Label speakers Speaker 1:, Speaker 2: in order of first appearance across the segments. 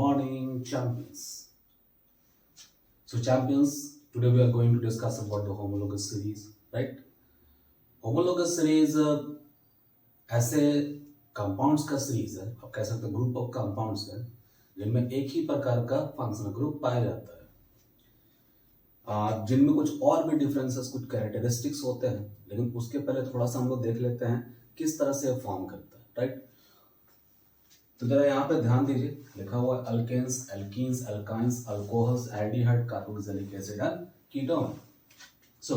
Speaker 1: morning, champions. So, champions, today we are going to discuss about the homologous series, right? Homologous series ऐसे compounds का series है, आप कह सकते हैं ग्रुप ऑफ कंपाउंड्स है जिनमें एक ही प्रकार का फंक्शनल ग्रुप पाया जाता है, जिनमें कुछ और भी डिफरेंसेस, कुछ कैरेक्टरिस्टिक्स होते हैं, लेकिन उसके पहले थोड़ा सा हम लोग देख लेते हैं किस तरह से फॉर्म करता है, राइट? तो जरा यहाँ पे ध्यान दीजिए, लिखा हुआ है alkanes, alkenes, alkynes, alcohols, aldehyde, carboxylic acid and ketone. So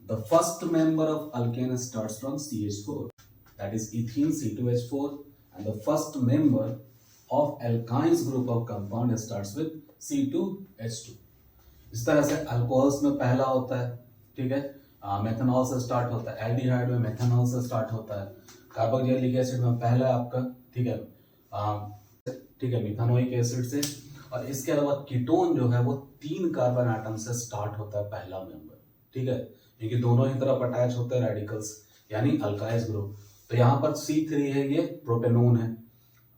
Speaker 1: the first member of alkane starts from CH4, that is ethene C2H4, and the first member of alkynes group of compound starts with C2H2. इस तरह से alcohols में पहला होता है, ठीक है, methanol से स्टार्ट होता है, एल्डिहाइड में मेथनॉल से स्टार्ट होता है, कार्बोक्सिलिक एसिड में पहला आपका, ठीक है, मिथानोइक एसिड से, और इसके अलावा कीटोन जो है वो 3 कार्बन एटम से स्टार्ट होता है पहला मेंबर, ठीक है, क्योंकि दोनों ही तरफ अटैच होते हैं रेडिकल्स, यानी अल्काइल्स ग्रुप. तो यहाँ पर C3 है, ये प्रोपेनोन है.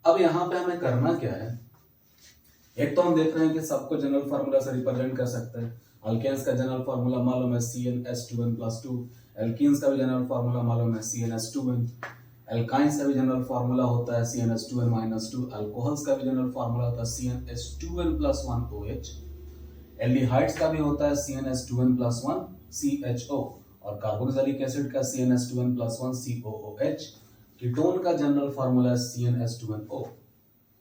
Speaker 1: अब यहाँ पे हमें करना क्या है, एक तो हम देख रहे हैं कि सबको जनरल फार्मूला से रिप्रेजेंट कर सकते हैं. अल्केन्स का जनरल फार्मूला मालूम है CnH2n+2, एल्कीन्स का भी जनरल फार्मूला मालूम है CnH2n, एल्काइंस का भी जनरल फार्मूला होता है CnH2n-2, अल्कोहल्स का भी जनरल फार्मूला होता है CnH2n+1OH, एल्डिहाइड्स का भी होता है CnH2n+1 CHO, और कार्बोक्सिलिक एसिड का CnH2n+1 COOH. कीटोन का जनरल फार्मूला है CnH2nO,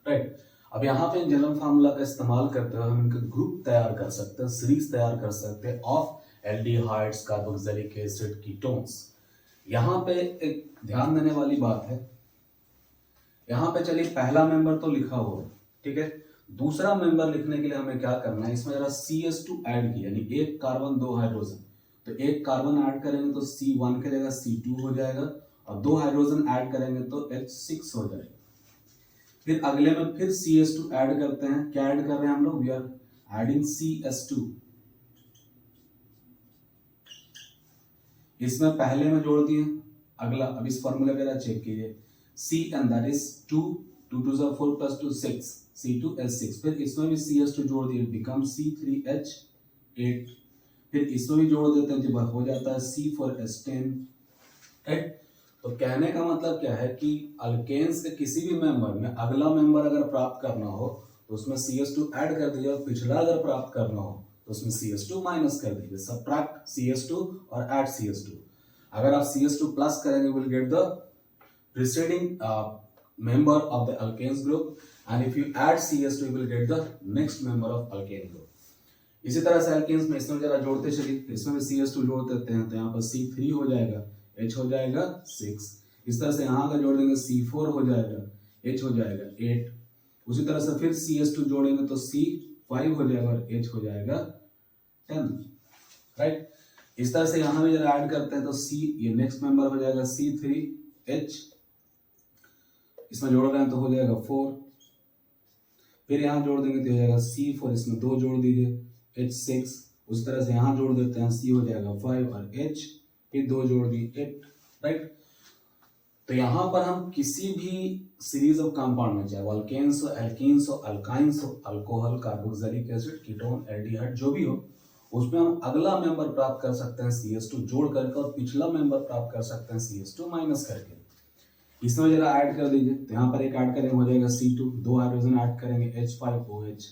Speaker 1: राइट? अब यहाँ पे जनरल फार्मूला का इस्तेमाल करते हुए हम इनका ग्रुप तैयार कर सकते हैं, सीरीज तैयार कर सकते हैं of aldehydes, carboxylic acid, ketones. यहाँ पे एक ध्यान देने वाली बात है, यहाँ पे चलिए पहला मेंबर तो लिखा हुआ है, ठीक है. दूसरा मेंबर लिखने के लिए हमें क्या करना है, इसमें जरा CH2 ऐड किया, यानी एक कार्बन 2 हाइड्रोजन, तो एक कार्बन ऐड करेंगे तो C1 की जगह C2 हो जाएगा, और 2 हाइड्रोजन ऐड करेंगे तो H6 हो जाएगा. फिर अगले में फिर CH2 ऐड करते हैं, क्या ऐड कर रहे हैं हम लोग, वी आर एडिंग CS2. इसमें पहले में जोड़ दिए, अगला अब इस फॉर्मूला का चेक कीजिए, C and that is 2, 2 2 4 plus 2 6, C2H6. फिर इसमें भी CH2 जोड़ दिए, बिकम C3H8. फिर इसमें भी जोड़ देते हैं, जब हो जाता है C4H10, राइट? तो कहने का मतलब क्या है कि अल्केन्स के किसी भी मेंबर में अगला मेंबर अगर प्राप्त करना हो तो उसमें CH2 ऐड कर दीजिए, और पिछला अगर प्राप्त करना हो तो उसमें CH2 माइनस कर दीजिए. सबट्रैक्ट CH2 और ऐड CH2. अगर आप CH2 प्लस करेंगे will get the preceding member of the alkanes group, and if you add CH2 you will get the next member of alkane group. इसी तरह से alkanes में इसमें जरा जोड़ते चलिए, इसमें भी CH2 जोड़ देते हैं, तो यहाँ पर C3 हो जाएगा, H हो जाएगा 6. इस तरह से यहाँ का जोड़ देंगे C4 हो जाएगा, H हो जाएगा 8. उसी तरह से फिर CH2 जोड़ेंगे तो C5 हो जाएगा और H हो जाएगा 10, राइट? इस तरह से यहाँ भी जरा ऐड करते हैं तो C, ये नेक्स्ट मेंबर हो जाएगा C3H, इसमें जोड़ रहे हैं तो हो जाएगा 4. फिर यहाँ जोड़ देंगे तो हो जाएगा C4, इसमें 2 जोड़ दीजिए H6. उस तरह से यहाँ जोड़ देते हैं, C हो जाएगा 5 और H, फिर 2 जोड़ दिए 8, राइट? तो यहाँ पर हम किसी भी सीरीज ऑफ कंपाउंड में, चाहे अल्केन्स हो, एल्कीन्स हो, अल्काइंस हो, alcohol, carboxylic acid, ketone, aldehyde, जो भी हो, उसमें हम अगला मेंबर प्राप्त कर सकते हैं CH2 जोड़ करके, और पिछला मेंबर प्राप्त कर सकते हैं CH2 माइनस करके. इसमें जरा ऐड कर दीजिए, तो यहाँ पर एक ऐड करेंगे हो जाएगा C2, 2 हाइड्रोजन ऐड करेंगे H5OH,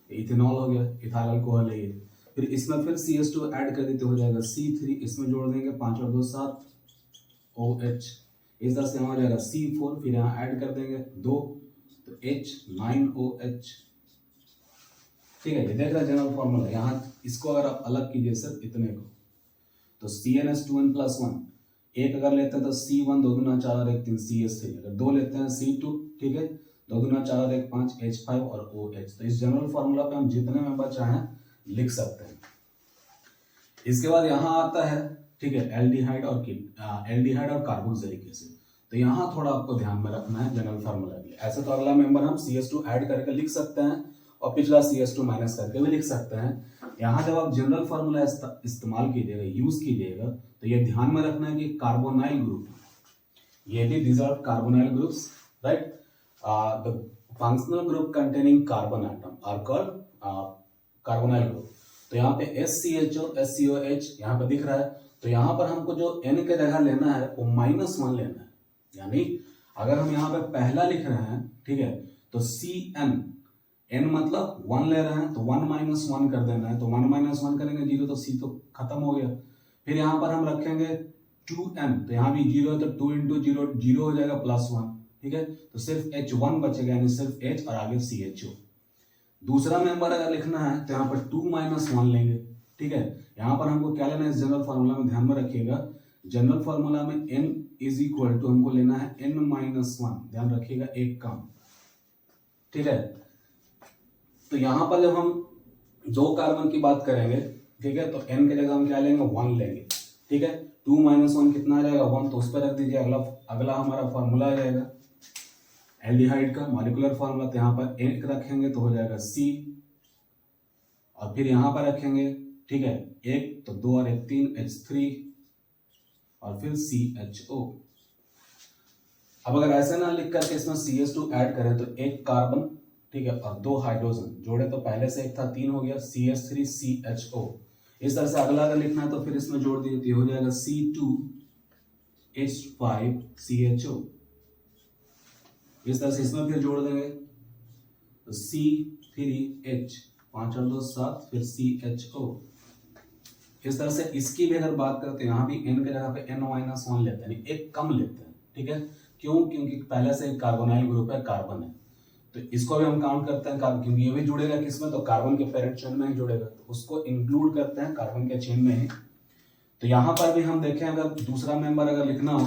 Speaker 1: इथेनॉल हो गया, इथाइल अल्कोहल है ये. फिर इसमें फिर CH2 ऐड कर देते हो जाएगा C3, इसमें जोड़ देंगे 5 और 2 7 OH. इस तरह से यहाँ हो जाएगा C4, फिर यहाँ ऐड कर देंगे 2, तो H9OH, ठीक है. ये देख रहे हैं जनरल फॉर्मूला. यहाँ इसको अगर आप अलग कीजिए सर इतने को, तो CnH2n+1, एक अगर लेते हैं तो C1, 2 दूना 4 और 1 3 CH3, अगर 2 लेते हैं C2, ठीक है, 2 दूना 4 और 1 5 H5 और OH. तो इस जनरल फॉर्मूला पे हम जितने मेंबर चाहें लिख सकते हैं. इसके बाद यहाँ आता है, ठीक है, एल्डिहाइड और कार्बोक्सिलिक एसिड. तो यहाँ थोड़ा आपको ध्यान में रखना है जनरल फार्मूला के लिए. ऐसे तो अगला मेंबर हम CH2 ऐड करके लिख सकते हैं और पिछला CH2 माइनस करके भी लिख सकते हैं. यहाँ जब आप जनरल फार्मूला इस्तेमाल कीजिएगा, यूज कीजिएगा, तो ये ध्यान में रखना है कि कार्बोनाइल ग्रुप, ये भी these are carbonyl groups, right? The functional group containing carbon atom are called carbonyl group. तो यहाँ पे SCHO SCOH यहाँ पे दिख रहा है, तो यहाँ पर हमको जो N के जगह लेना है वो -1 लेना है। यानी अगर हम यहाँ पे पहला लिख रहे हैं, ठीक है, तो CN, N मतलब 1 ले रहे हैं तो 1 - 1 कर देना है, तो 1 - 1 करेंगे 0, तो C तो खत्म हो गया। फिर यहाँ पर हम रखेंगे 2N, तो यहाँ भी 0 है तो 2 × 0 0 हो जाएगा +1, ठीक है, तो सिर्फ H1 बचेगा, यानी सिर्फ H और आगे CHO। दूसरा मेंबर अगर लिखना है तो यहाँ पर 2 - 1 लेंगे, ठीक है। यहाँ पर हमको क्या लेना है, इस जनरल फार्मूला में ध्यान में रखिएगा, जनरल फार्मूला में N = हमको लेना है N - 1, ध्यान रखिएगा, एक कम, ठीक है। तो यहाँ पर जब हम 2 कार्बन की बात करेंगे, ठीक है, तो N के जगह हम क्या लेंगे, 1 लेंगे, ठीक है। 2 - 1 कितना आ जाएगा, 1, तो उस पर रख दीजिए। अगला हमारा फार्मूला आ जाएगा एल्डिहाइड का मॉलिक्यूलर फार्मूला, तो यहाँ पर एक रखेंगे तो हो जाएगा C, और फिर यहाँ पर रखेंगे, ठीक है, 1 तो 2 और 1 3 H3 और फिर CHO। अब अगर ऐसे ना लिख करके इसमें CH2 ऐड करें तो 1 कार्बन, ठीक है, और 2 हाइड्रोजन जोड़े तो पहले से 1 था, 3 हो गया, CH3 CHO। इस तरह से अगला अगर लिखना है तो फिर इसमें जोड़ दीजिए, तो हो जाएगा C2H5 CHO। इस तरह से इसमें फिर जोड़ देंगे तो C3H, 5 और 2 7, फिर CHO। इस तरह से इसकी भी अगर बात करते हैं, यहाँ भी N के जगह पे N - 1 लेते हैं, यानी एक कम लेते हैं, ठीक है। क्यों? क्योंकि पहले से एक कार्बोनाइल ग्रुप है, कार्बन है, तो इसको भी हम काउंट करते हैं कार्बन, क्योंकि ये भी जुड़ेगा किसमें, तो कार्बन के पेरेंट चेन में ही जुड़ेगा, तो उसको इंक्लूड करते हैं कार्बन के चेन में ही। तो यहाँ पर भी हम देखें, अगर दूसरा मेंबर अगर लिखना हो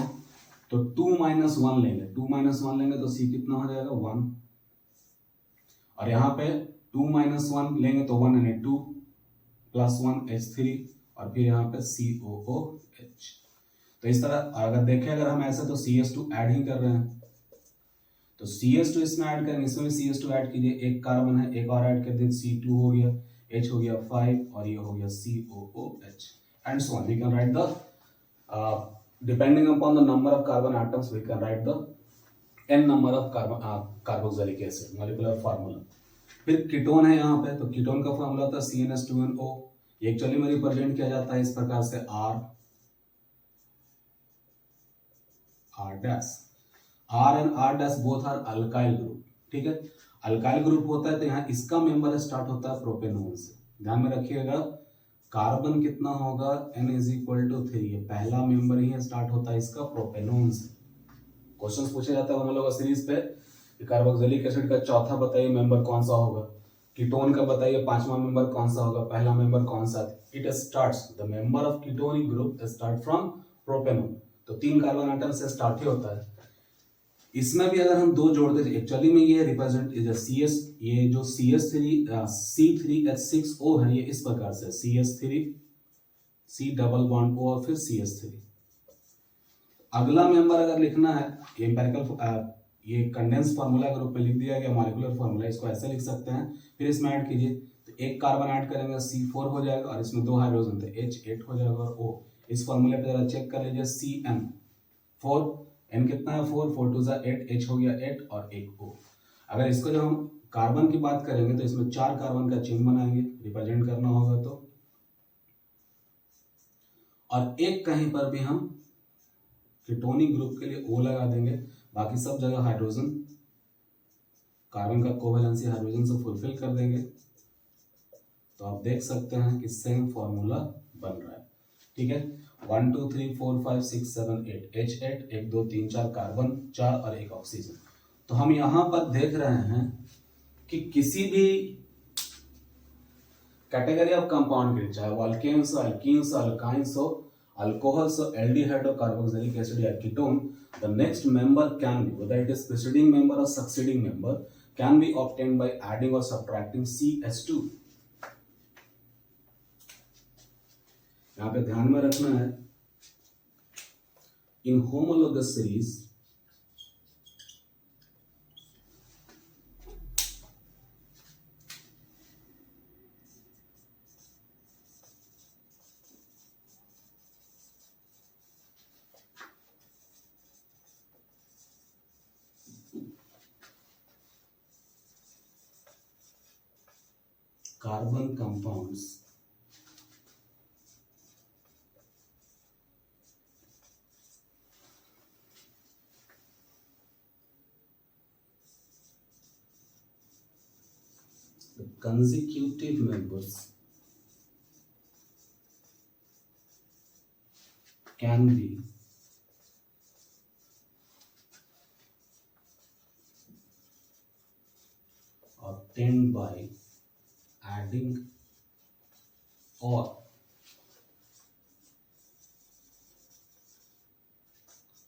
Speaker 1: तो 2 - 1 लेंगे, 2 - 1 लेंगे तो C कितना हो जाएगा, 1, और यहाँ पे 2 - 1 लेंगे तो 1 यानी 2 + 1 H3 और फिर यहाँ पे COOH। तो इस तरह अगर देखें, अगर हम ऐसे तो CH2 ऐड ही कर रहे हैं, तो CH2 इसमें ऐड करेंगे, इसमें भी CH2 ऐड कीजिए, एक कार्बन है, एक और ऐड कर दें, C2 हो गया, H हो गया 5 और ये हो गया COOH, and so on. We can write the depending upon the number of carbon atoms, we can write the n number of carboxylic acid molecular formula. फिर कीटोन है यहाँ पे, तो कीटोन का फॉर्मूला होता है CnH2nO। ये एक्चुअली में रिप्रेजेंट किया जाता है इस प्रकार से R and R' both are alkyl group, ठीक है। अल्काइल ग्रुप होता है तो यहाँ इसका मेंबर स्टार्ट होता है प्रोपेनोन से। ध्यान में रखिएगा, कार्बन कितना होगा, N = 3, ये पहला मेंबर ही स्टार्ट होता है इसका प्रोपेनोन से। क्वेश्चन पूछे जाता है हम लोग सीरीज पे, कार्बोक्सिलिक एसिड का चौथा बताइए मेंबर कौन सा होगा, कीटोन का बताइए 5वां मेंबर कौन सा होगा, पहला मेंबर कौन सा। It starts, the member of ketonic group start from propanone, तो 3 कार्बन आइटम से स्टार्ट ही होता है। इसमें भी अगर हम 2 जोड़ दें, एक्चुअली में ये रिप्रेजेंट ये जो C3H6O है, ये इस प्रकार से CH3 C double bond O और फिर CH3। अगला मेंबर अगर लिखना है, ये एम्पिरिकल ये कंडेंस फार्मूला के रूप में लिख दिया गया, मॉलिक्यूलर फार्मूला, इसको ऐसे लिख सकते हैं। फिर इसमें ऐड कीजिए, तो एक कार्बन ऐड करेंगे C4 हो जाएगा, और इसमें 2 हाइड्रोजन थे H8 हो जाएगा, और O इस फार्मूले पे जरा चेक कर लीजिए, CN4, N कितना है 4, 4 2 8, H हो गया 8 और 1 O। अगर इसको जब हम कार्बन की बात करेंगे तो इसमें 4 कार्बन का चेन बनाएंगे, रिप्रेजेंट करना होगा तो, और एक कहीं पर भी हम कीटोनिक ग्रुप के लिए O लगा देंगे, बाकी सब जगह हाइड्रोजन, कार्बन का कोवेलेंसी हाइड्रोजन से फुलफिल कर देंगे। तो आप देख सकते हैं कि सेम फॉर्मूला बन रहा है, ठीक है। 1 2 3 4 5 6 7 8 H8, 1 2 3 4 कार्बन, 4 और 1 ऑक्सीजन। तो हम यहाँ पर देख रहे हैं कि किसी भी कैटेगरी ऑफ कंपाउंड के, चाहे वो अल्केन्स हो, अल्कीन्स हो, अल्काइंस हो, अल्कोहल्स हो, एल्डिहाइड हो, कार्बोक्सिलिक एसिड या ketone, the next member can be, whether it is preceding member or succeeding member, can be obtained by adding or subtracting CH2। यहाँ पे ध्यान में रखना है, in homologous series carbon compounds the consecutive members can be obtained by adding or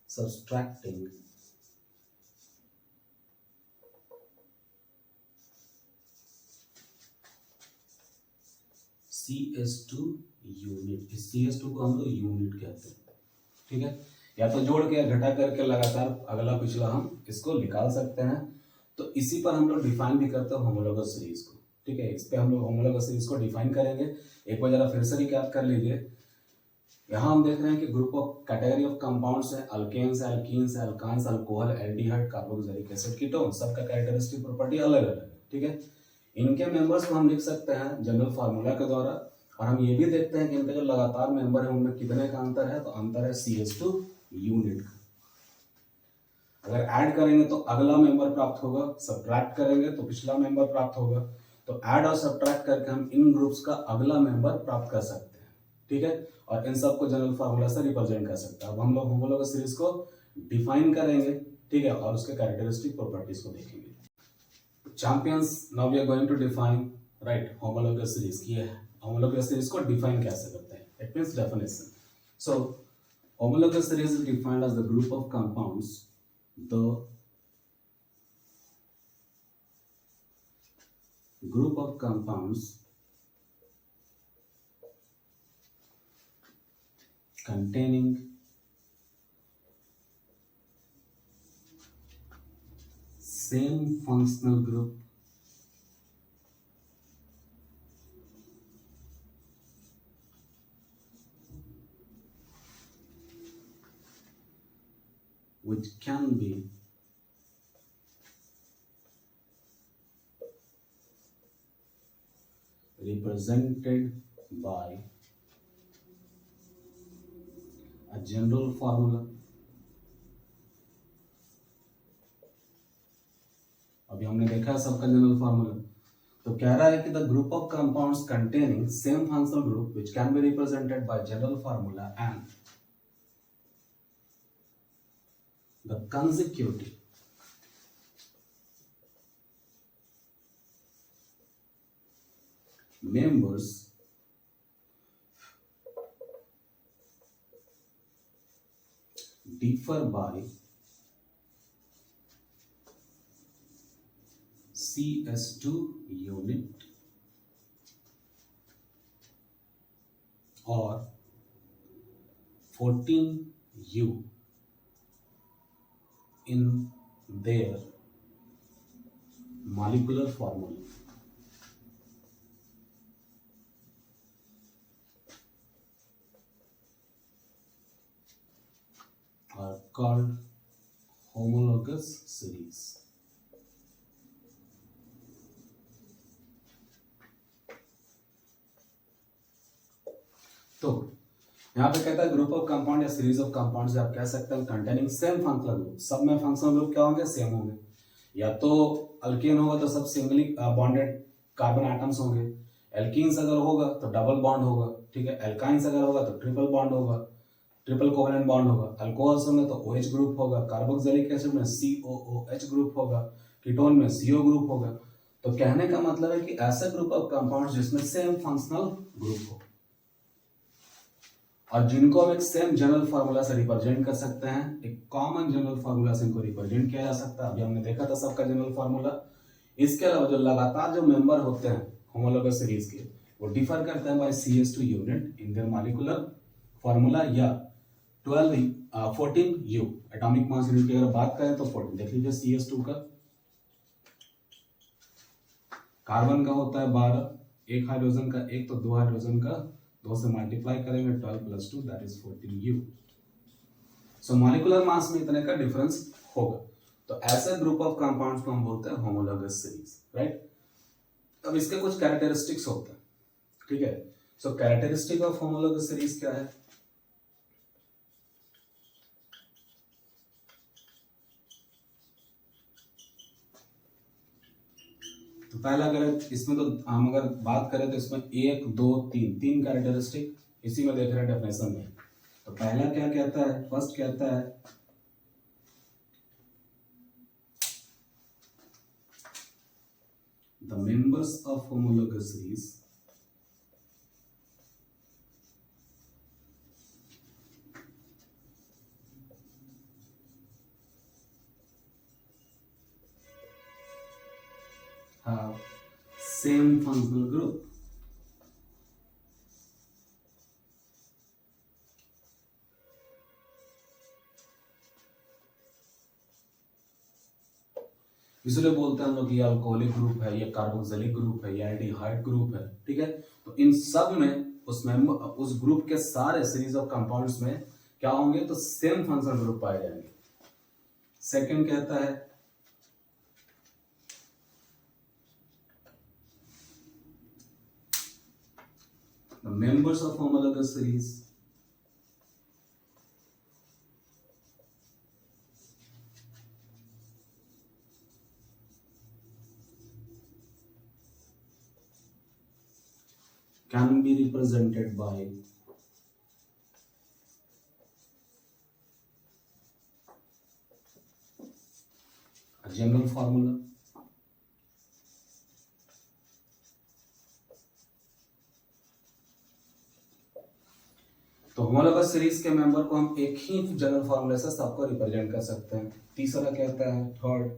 Speaker 1: subtracting CS2 unit. इस CS2 को हम लोग यूनिट कहते हैं, ठीक है। या तो जोड़ के या घटा करके लगातार अगला पिछला हम इसको निकाल सकते हैं। तो इसी पर हम लोग डिफाइन भी करते हैं होमोलोगस सीरीज को, ठीक है। इस पे हम लोग होमोलोगस सीरीज को डिफाइन करेंगे। एक बार जरा फिर से रिकैप कर लीजिए। यहाँ हम देख रहे हैं कि group of category of compounds है, alkanes, alkenes, alkynes, alcohol, aldehyde, carboxylic acid, ketone, सबका कैरेक्टरिस्टिक प्रॉपर्टी अलग अलग है, ठीक है। इनके मेंबर्स को हम लिख सकते हैं जनरल फार्मूला के द्वारा, और हम ये भी देखते हैं कि इनके जो लगातार मेंबर है उनमें कितने का अंतर है। तो अंतर है CS2 यूनिट का। अगर ऐड करेंगे तो अगला मेंबर प्राप्त होगा, सब्ट्रैक्ट करेंगे तो पिछला मेंबर प्राप्त होगा। तो ऐड और सब्ट्रैक्ट करके हम इन ग्रुप्स का अगला मेंबर प्राप्त कर सकते हैं, ठीक है। और इन सबको जनरल फार्मूला से रिप्रेजेंट कर सकते हैं। अब हम लोग होमोलोगस सीरीज को डिफाइन करेंगे, ठीक है, और उसके कैरेक्टरिस्टिक प्रॉपर्टीज को देखेंगे। Champions, now we are going to define, right, homologous series की है। होमोलोगस सीरीज को डिफाइन कैसे करते हैं, it means definition. So homologous series is defined as the group of compounds, the group of compounds containing same functional group which can be represented by a general formula। अभी हमने देखा सबका general formula. तो कह रहा है कि the group of compounds containing same functional group which can be represented by general formula and the consecutive members differ by CS2 unit or 14U in their molecular formula। are called homologous series। तो यहाँ पे कहता है group of compound या series of compounds, आप कह सकते हैं कंटेनिंग सेम फंक्शनल ग्रुप। सब में फंक्शनल ग्रुप क्या होंगे, सेम होंगे। या तो अल्केन होगा तो सब सिंगली बॉन्डेड कार्बन एटम्स होंगे, एल्कीन्स अगर होगा तो डबल बॉन्ड होगा, ठीक है। एल्काइंस अगर होगा तो ट्रिपल बॉन्ड होगा, ट्रिपल कोवेलेंट बॉन्ड होगा। अल्कोहल्स होंगे तो OH ग्रुप होगा, कार्बोक्सिलिक एसिड में COOH ग्रुप होगा, कीटोन में CO ग्रुप होगा। तो कहने का मतलब है कि ऐसा ग्रुप ऑफ कंपाउंड्स जिसमें सेम फंक्शनल ग्रुप हो और जिनको हम एक सेम जनरल फार्मूला से रिप्रेजेंट कर सकते हैं। एक कॉमन जनरल फार्मूला से इनको रिप्रेजेंट किया जा सकता है। अभी हमने देखा था सबका जनरल फार्मूला। इसके अलावा जो लगातार जो मेंबर होते हैं होमोलोगस सीरीज के, वो डिफर करते हैं by CS2 unit in their molecular formula या 14U एटॉमिक मास यूनिट की अगर बात करें तो 14। देख लीजिए CS2 का कार्बन का होता है 12, एक हाइड्रोजन का 1, तो 2 हाइड्रोजन का 2 से मल्टीप्लाई करेंगे 12 + 2 that is 14U। So molecular mass में इतने का डिफरेंस होगा। तो ऐसे ग्रुप ऑफ कंपाउंड्स को हम बोलते हैं होमोलोगस सीरीज, राइट। अब इसके कुछ कैरेक्टरिस्टिक्स होते हैं, ठीक है। सो कैरेक्टरिस्टिक ऑफ होमोलॉगस सीरीज क्या है? तो पहला अगर इसमें तो हम अगर बात करें तो इसमें 1 2 3 कैरेक्टरिस्टिक इसी में देख रहे हैं डेफिनेशन में। तो पहला क्या कहता है? फर्स्ट कहता है the members of homologous series have same functional group. इसलिए बोलते हैं हम लोग ये अल्कोहलिक ग्रुप है, ये कार्बोक्सिलिक ग्रुप है, ये एल्डिहाइड ग्रुप है, ठीक है। तो इन सब में उस ग्रुप के सारे सीरीज ऑफ कंपाउंड्स में क्या होंगे? तो सेम फंक्शनल ग्रुप पाए जाएंगे। सेकंड कहता है the members of homologous series can be represented by a general formula. तो होमोलॉगस सीरीज के मेंबर को हम एक ही जनरल फॉर्मूले से सबको रिप्रेजेंट कर सकते हैं। तीसरा कहता है third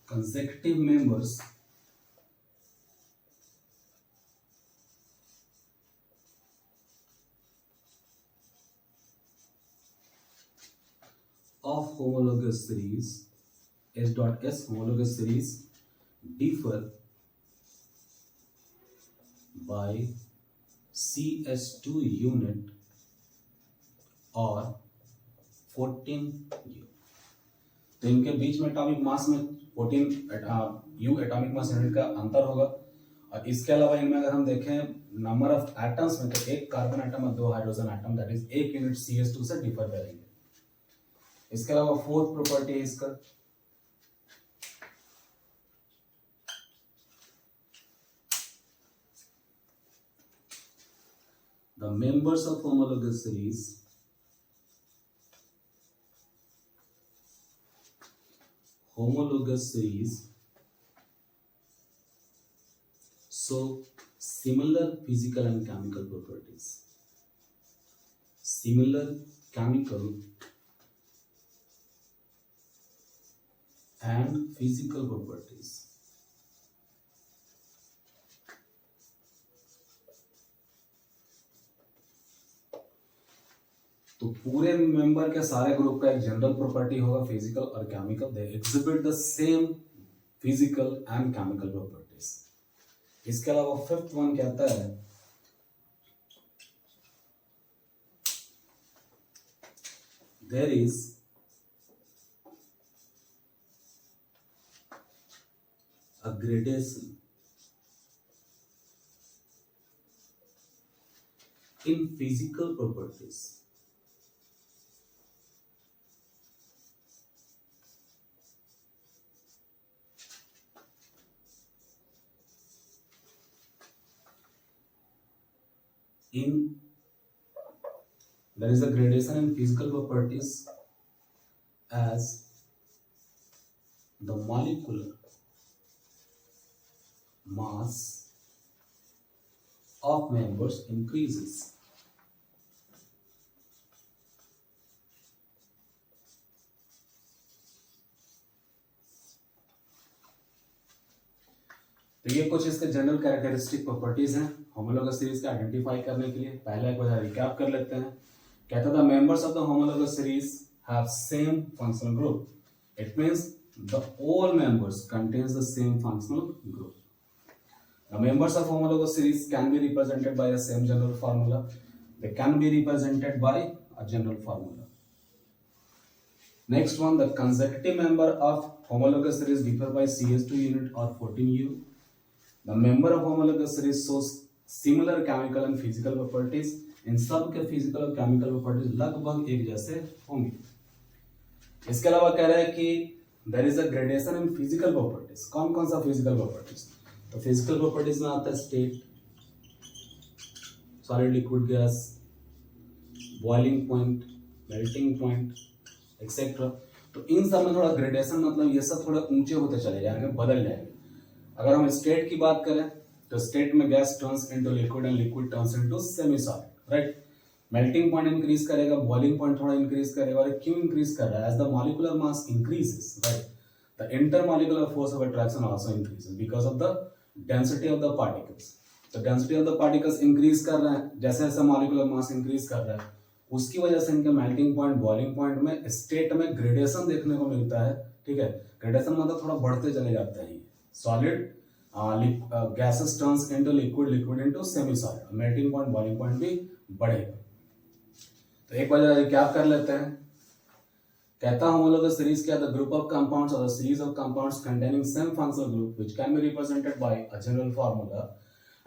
Speaker 1: consecutive members of homologous series S.S homologous series differ by CS2 unit और 14 U। तो इनके बीच में एटॉमिक मास में 14 U एटॉमिक मास यूनिट का अंतर होगा। और इसके अलावा इनमें अगर हम देखें नंबर ऑफ एटम्स में, तो एक कार्बन एटम और 2 hydrogen atom, that is 1 unit CS2 से डिफर करेंगे। इसके अलावा फोर्थ प्रॉपर्टी है इसका the members of homologous series show similar physical and chemical properties. Similar chemical and physical properties. तो पूरे मेंबर के सारे ग्रुप का एक जनरल प्रॉपर्टी होगा फिजिकल और chemical. They exhibit the same physical and chemical properties. इसके अलावा फिफ्थ वन कहता है there is a gradation in physical properties there is a gradation in physical properties as the molecular mass of members increases. तो ये कुछ इसके general characteristic properties हैं homologous series का आइडेंटिफाई करने के लिए। पहले एक बार रिकैप कर लेते हैं। कहता था members of the homologous series have same functional group. It means the all members contains the same functional group. The members of homologous series can be represented by a same general formula. They can be represented by a general formula. Next one, the consecutive member of homologous series differ by CS2 unit or 14U. The member of homologous series shows similar chemical and physical properties. इन सब के physical और chemical properties लगभग एक जैसे होंगे. इसके अलावा कह रहा है कि there is a gradation in physical properties. कौन कौन सा फिजिकल प्रॉपर्टीज? तो फिजिकल प्रॉपर्टीज में आता है state, solid liquid gas, boiling point, melting point etcetera. तो इन सब में थोड़ा ग्रेडेशन, मतलब ये सब थोड़े ऊंचे होते चले जाएंगे, बदल जाएंगे. अगर हम स्टेट की बात करें तो स्टेट में gas turns into liquid and liquid turns into semi solid, right. Melting point increase करेगा, बॉइलिंग पॉइंट थोड़ा इंक्रीज करेगा. और क्यों इंक्रीज कर रहा है? As the molecular mass increases, right, the intermolecular force of attraction also increases because of the density of the particles. तो density of the particles increase कर रहे हैं जैसे जैसे मॉलिक्यूलर मास इंक्रीज कर रहा है. उसकी वजह से इनके मेल्टिंग पॉइंट, बॉइलिंग पॉइंट में स्टेट में ग्रेडेशन देखने को मिलता है. ठीक है, ग्रेडेशन मतलब थोड़ा बढ़ते चले जाते हैं. Solid gases turns into liquid, liquid into semi solid. melting point, boiling point भी बढ़ेगा. तो एक बार रिकैप कर लेते हैं. कहता हूं homologous series क्या? The group of compounds or the series of compounds containing same functional group which can be represented by a general formula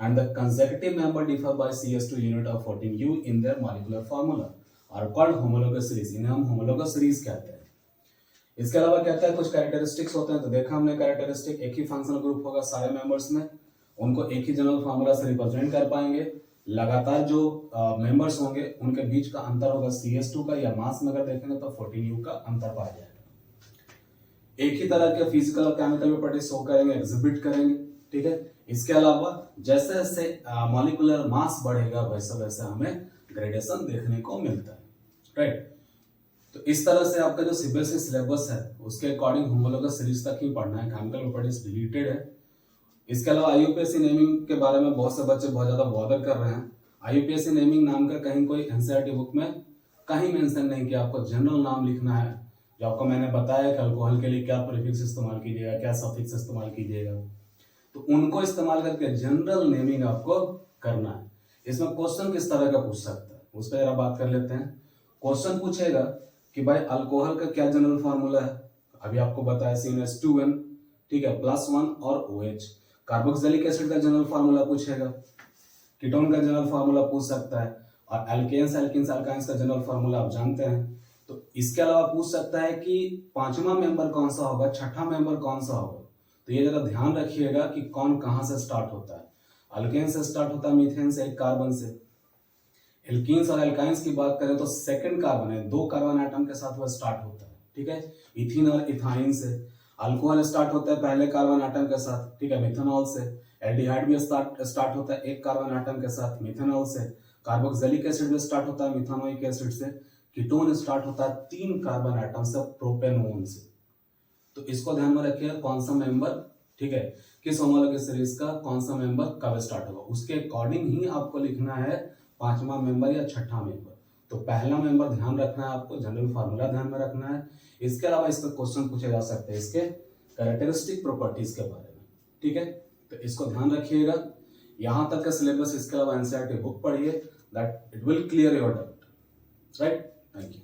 Speaker 1: and the consecutive member differ by CS2 unit of 14U in their molecular formula are called homologous series. इन्हें हम homologous series कहते हैं. इसके अलावा कहता है कुछ characteristics होते हैं. तो देखा हमने कैरेक्टरिस्टिक, एक ही फंक्शनल ग्रुप होगा सारे मेंबर्स में, उनको एक ही जनरल फार्मूला से रिप्रेजेंट कर पाएंगे. लगातार जो मेंबर्स होंगे उनके बीच का अंतर होगा CS2 का, या मास में अगर देखेंगे तो 14U का अंतर पाया जाएगा. एक ही तरह के फिजिकल और केमिकल प्रॉपर्टीज शो करेंगे, एग्जिबिट करेंगे. ठीक है, इसके अलावा जैसे जैसे मॉलिक्यूलर मास बढ़ेगा वैसे वैसे हमें ग्रेडेशन देखने को मिलता है, राइट. तो इस तरह से आपका जो सीबीएसई सिलेबस है उसके अकॉर्डिंग होमोलोगस सीरीज तक ही पढ़ना है. केमिकल प्रॉपर्टीज डिलीटेड है. इसके अलावा आईयूपीएससी नेमिंग के बारे में बहुत से बच्चे बहुत ज्यादा बॉदर कर रहे हैं. आईयूपीएससी नेमिंग नाम का कहीं कोई एनसीईआरटी बुक में कहीं मेंशन नहीं किया. आपको जनरल नाम लिखना है, जो आपको मैंने बताया कि अल्कोहल के लिए क्या प्रीफिक्स इस्तेमाल कीजिएगा, क्या सफिक्स इस्तेमाल कीजिएगा, तो उनको इस्तेमाल करके जनरल नेमिंग आपको करना है. इसमें क्वेश्चन किस तरह का पूछ सकता है उस पर जरा बात कर लेते हैं. क्वेश्चन पूछेगा कि भाई अल्कोहल का क्या जनरल फार्मूला है? अभी आपको बताया CnH2n, ठीक है, +1 और OH. कार्बोक्सिलिक एसिड का जनरल फार्मूला पूछेगा, कीटोन का जनरल फार्मूला पूछ सकता है, और एल्केन्स, एल्किन्स, अल्काइंस का जनरल फार्मूला आप जानते हैं. तो इसके अलावा पूछ सकता है कि पांचवा मेंबर कौन सा होगा, छठा मेंबर कौन सा होगा. तो ये जरा ध्यान रखिएगा कि कौन कहां से स्टार्ट होता है. अल्केन से स्टार्ट होता है, मीथेन से, एक कार्बन से. एल्कीन्स और एल्काइंस की बात करें तो सेकंड कार्बन है, 2 कार्बन एटम के साथ वो स्टार्ट होता है. ठीक है, इथीन और इथाइन से. अल्कोहल स्टार्ट होता है पहले कार्बन एटम के साथ, ठीक है, मिथेनॉल से. एल्डिहाइड भी स्टार्ट होता है 1 कार्बन एटम के साथ, मिथेनॉल से. कार्बोक्सिलिक एसिड भी स्टार्ट होता है मिथानोइक एसिड से. कीटोन स्टार्ट होता है 3 कार्बन एटम से, प्रोपेनोन से. तो इसको ध्यान में रखिएगा कौन सा मेंबर, ठीक है, किस होमोलोगस सीरीज का कौन सा मेंबर कब स्टार्ट होगा, उसके अकॉर्डिंग ही आपको लिखना है पांचवा मेंबर या छठा मेंबर. तो पहला मेंबर ध्यान रखना है आपको, जनरल फार्मूला ध्यान में रखना है. इसके अलावा इस पर क्वेश्चन पूछे जा सकते हैं इसके कैरेक्टरिस्टिक प्रॉपर्टीज के बारे में. ठीक है, तो इसको ध्यान रखिएगा. यहां तक का सिलेबस, इसके अलावा एनसीईआरटी बुक पढ़िए, that it will clear your doubt, right. Thank you.